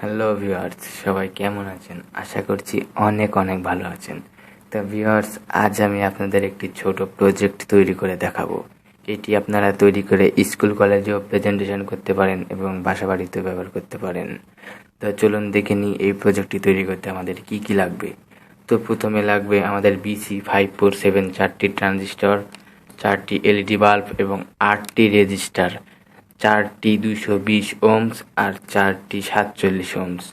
Hello viewers, সবাই কেমন আছেন? আশা করছি অনেক অনেক ভালো আছেন। তো ভিউয়ার্স, আজ আমি আপনাদের একটি ছোট প্রজেক্ট তৈরি করে দেখাবো। এটি আপনারা তৈরি করে স্কুল কলেজেও প্রেজেন্টেশন করতে পারেন এবং বাসা বাড়িতেও ব্যবহার করতে পারেন। তো চলুন দেখে নিই এই প্রজেক্টটি তৈরি করতে আমাদের কি কি লাগবে। তো প্রথমে লাগবে আমাদের BC547 চারটি ট্রানজিস্টর, চারটি এলইডি বাল্ব এবং 8টি রেজিস্টার, চারটি 220 ওহমস আর চারটি 47 ওহমস।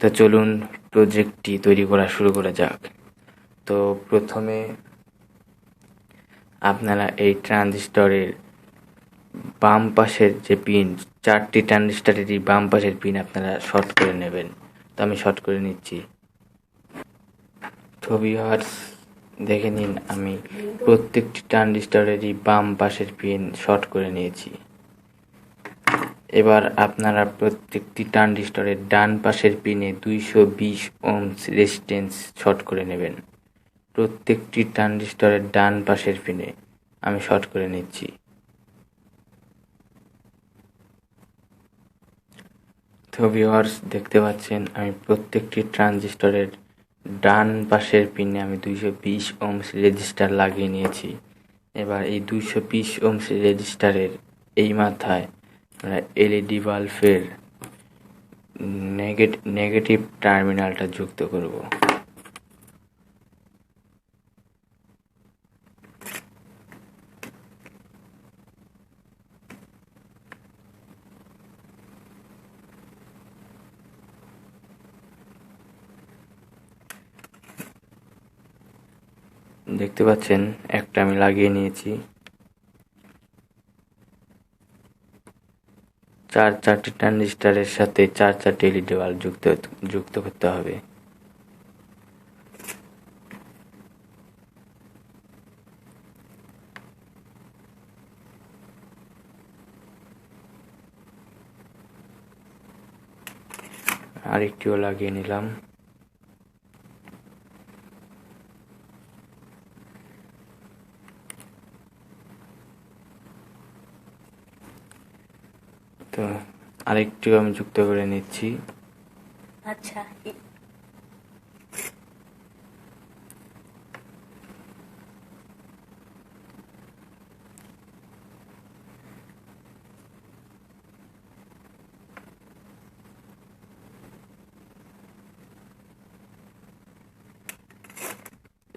তো চলুন প্রজেক্টটি তৈরি করা শুরু করা যাক। তো প্রথমে আপনারা এই ট্রানজিস্টরের বাম পাশের যে পিন, চারটি ট্রানজিস্টরেরই বাম পাশের পিন আপনারা শর্ট করে নেবেন। তো আমি শর্ট করে নিচ্ছি। তো ভিউয়ার্স, দেখে নিন আমি প্রত্যেকটি ট্রানজিস্টরেরই বাম পাশের পিন শর্ট করে নিয়েছি। এবার আপনারা প্রত্যেকটি ট্রানজিস্টরের ডান পাশের পিনে 220 ওহমস রেজিস্ট্যান্স শর্ট করে নেবেন। প্রত্যেকটি ট্রানজিস্টরের ডান পাশের পিনে আমি শর্ট করে নিচ্ছি। তো ভিউয়ার্স, দেখতে পাচ্ছেন আমি প্রত্যেকটি ট্রানজিস্টরের ডান পাশের পিনে আমি 220 ওহমস রেজিস্টার লাগিয়ে নিয়েছি। এবার এই 220 ওহমস রেজিস্টারের এই মাথায় আমরা এলইডি বাল্বের নেগেটিভ টার্মিনালটা যুক্ত করব। দেখতে পাচ্ছেন একটা আমি লাগিয়ে নিয়েছি। চারটি ট্রানজিস্টরের সাথে চারটি এলইডি বাল্ব যুক্ত করতে হবে। আরেকটিও লাগিয়ে নিলাম। তো আরেকটিও আমি যুক্ত করে নিচ্ছি। আচ্ছা,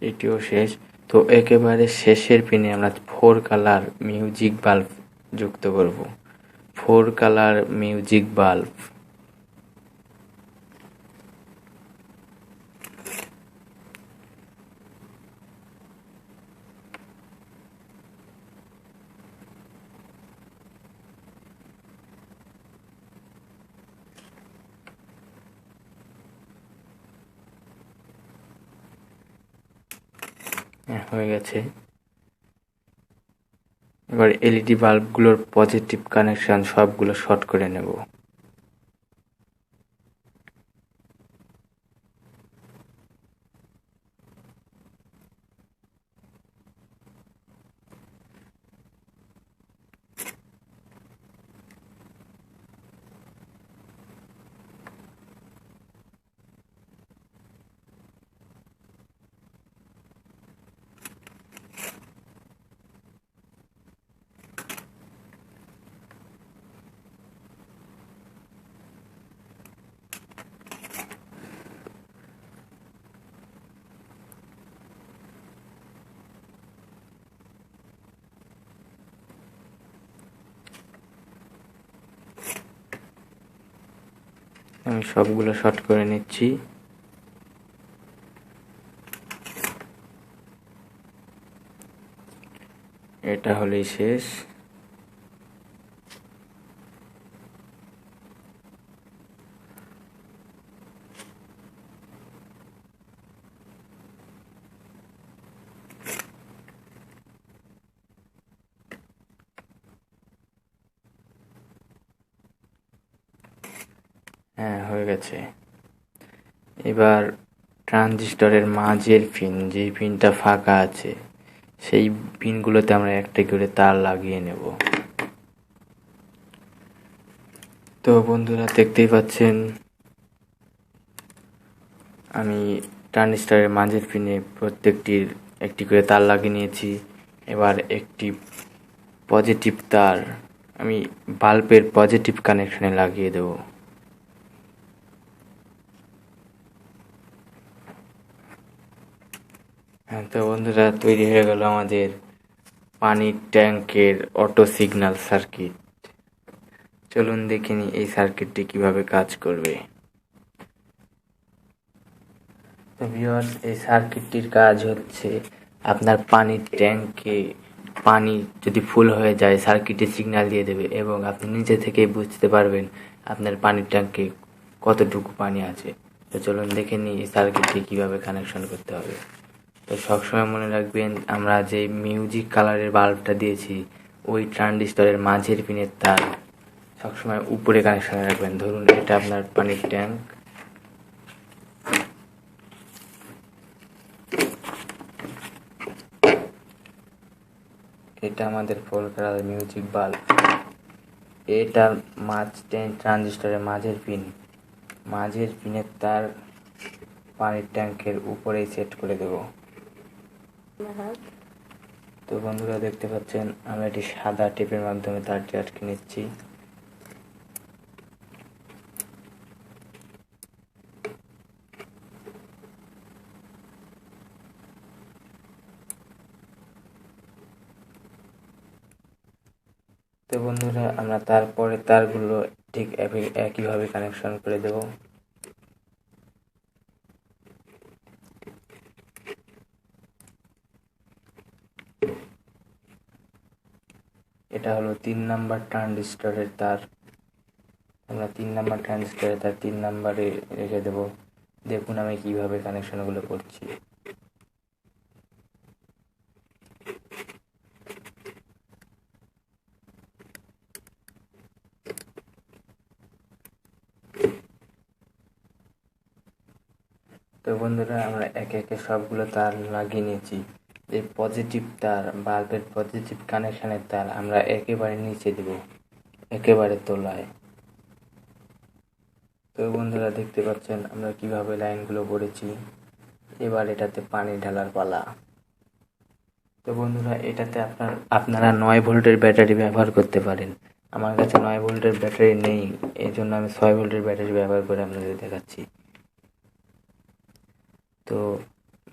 এটিও শেষ। তো একেবারে শেষের পিনে আমরা 4 কালার মিউজিক বাল্ব যুক্ত করব। 4 কালার মিউজিক বাল্ব। হয়ে গেছে। এবার এলইডি বাল্বগুলোর পজিটিভ কানেকশন সবগুলো শর্ট করে নেব। আমি সবগুলো শর্ট করে নিচ্ছি। এটা হলেই শেষ। হ্যাঁ, হয়ে গেছে। এবার ট্রানজিস্টরের মাঝের পিন, যেই পিনটা ফাঁকা আছে, সেই পিনগুলোতে আমরা একটা করে তার লাগিয়ে নেব। তো বন্ধুরা, দেখতেই পাচ্ছেন আমি ট্রানজিস্টরের মাঝের পিনে প্রত্যেকটির একটি করে তার লাগিয়ে নিয়েছি। এবার একটি পজিটিভ তার আমি বাল্বের পজিটিভ কানেকশনে লাগিয়ে দেব। হ্যাঁ, তো বন্ধুরা, তৈরি হয়ে গেল আমাদের পানির ট্যাঙ্কের অটো সিগন্যাল সার্কিট। চলুন দেখে নিই এই সার্কিটটি কিভাবে কাজ করবে। তো ভিউয়ার্স, এই সার্কিটটির কাজ হচ্ছে আপনার পানির ট্যাঙ্কে পানি যদি ফুল হয়ে যায় সার্কিটে সিগন্যাল দিয়ে দেবে এবং আপনি নিজে থেকেই বুঝতে পারবেন আপনার পানির ট্যাঙ্কে কতটুকু পানি আছে। তো চলুন দেখে নিই এই সার্কিটটি কীভাবে কানেকশন করতে হবে। তো সবসময় মনে রাখবেন, আমরা যে মিউজিক কালারের বাল্বটা দিয়েছি ওই ট্রানজিস্টরের মাঝের পিনের তার সবসময় উপরে কানেকশনে রাখবেন। ধরুন এটা আপনার পানির ট্যাঙ্ক, এটা আমাদের ফোর কালার মিউজিক বাল্ব, এটার মাঝ ট্রানজিস্টরের মাঝের পিনের তার পানির ট্যাঙ্কের উপরেই সেট করে দেব। তো বন্ধুরা, দেখতে পাচ্ছেন আমরা এটি সাদা টেপের মাধ্যমে তারটি আটকে নিচ্ছি। তো বন্ধুরা, আমরা তারপরে তারগুলো ঠিক একইভাবে কানেকশন করে দেব। এটা হলো 3 নাম্বার ট্রানজিস্টরের তার। আমরা 3 নাম্বার ট্রানজিস্টরের তার 3 নাম্বারে রেখে দেব। দেখুন আমি কিভাবে কানেকশনগুলো করছি। তো বন্ধুরা, আমরা একে একে সবগুলো তার লাগিয়ে নিয়েছি। এই পজিটিভ তার, বাল্বের পজিটিভ কানেকশনের তার আমরা একেবারে নিচে দেব, একেবারে তলায়। তো বন্ধুরা, দেখতে পাচ্ছেন আমরা কিভাবে লাইনগুলো করেছি। এবার এটাতে পানি ঢালার পালা। তো বন্ধুরা, এটাতে আপনারা 9 ভোল্টের ব্যাটারি ব্যবহার করতে পারেন। আমার কাছে 9 ভোল্টের ব্যাটারি নেই, এই জন্য আমি 6 ভোল্টের ব্যাটারি ব্যবহার করে আপনাদের দেখাচ্ছি। তো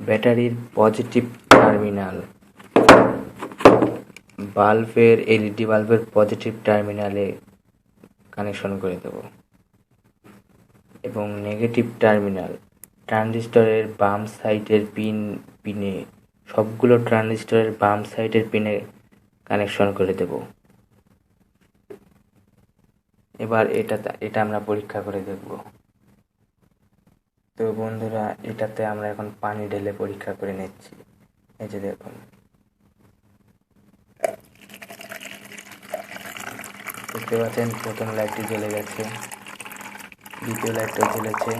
ব্যাটারির পজিটিভ টার্মিনাল বাল্বের এলইডি বাল্বের পজিটিভ টার্মিনালে কানেকশন করে দেব এবং নেগেটিভ টার্মিনাল ট্রানজিস্টরের বাম সাইডের পিনে সবগুলো ট্রানজিস্টরের বাম সাইডের পিনে কানেকশন করে দেব। এবার এটা আমরা পরীক্ষা করে দেখব। তো বন্ধুরা, এটাতে আমরা এখন পানি ঢেলে পরীক্ষা করে নিচ্ছি। এই যে দেখুন, দেখতে পাচ্ছেন প্রথম লাইটটি জ্বলে গেছে, দ্বিতীয় লাইটটাও জ্বলেছে,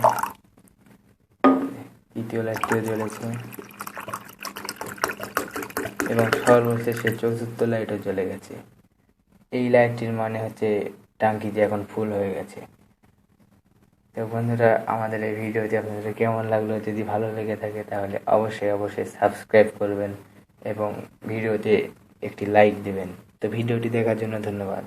তৃতীয় লাইটটিও জ্বলেছে এবং সর্বশেষে চতুর্থ লাইটও জ্বলে গেছে। এই লাইটটির মানে হচ্ছে ট্যাঙ্কিটি এখন ফুল হয়ে গেছে। তো বন্ধুরা, আমাদের এই ভিডিওটি আপনাদের কেমন লাগলো? যদি ভালো লেগে থাকে তাহলে অবশ্যই সাবস্ক্রাইব করবেন এবং ভিডিওতে একটি লাইক দেবেন। তো ভিডিওটি দেখার জন্য ধন্যবাদ।